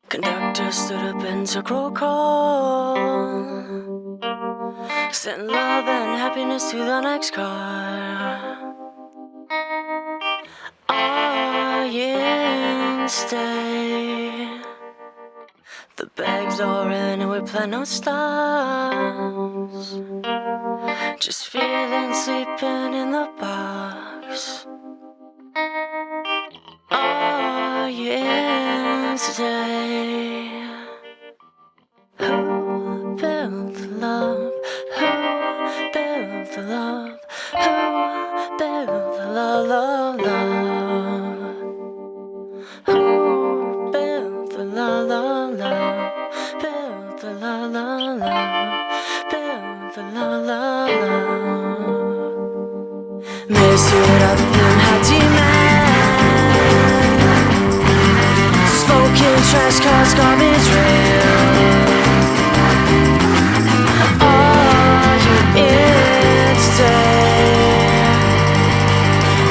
Conductor stood up and took roll call, sent love and happiness to the next car. Are you in stay? The bags are in and we plan no stops. Just feeling sleeping in the box. Are you in today? Who built the love? Who built the love? Who built the love? Who built the love? Built the love? Built the love? Measured up and had demand. Smoking trash cars, garbage rail. Are you in today?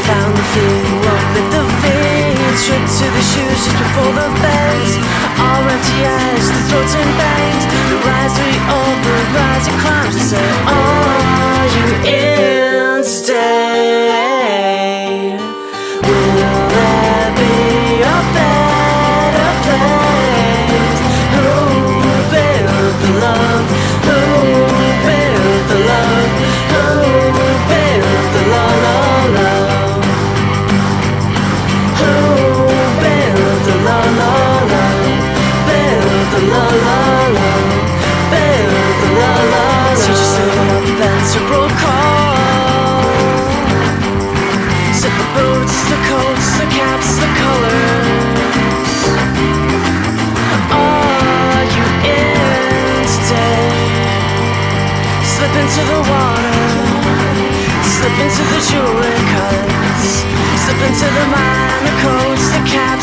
Found the fuel up with the veins. Stripped to the shoes just before the bends. All empty as the throats and bangs. The rise we over, rising climbs. I say, are you in today? Will there be a better place? Who built the love? Who built the love? Who built the love? Who built the love? Built the love? Built the love? So just stood up and took roll call. Set the boots, the coats, the caps, the colors. Are you in today? Slip into the water, slip into the jewelry cuts, slip into the minor coats, the caps.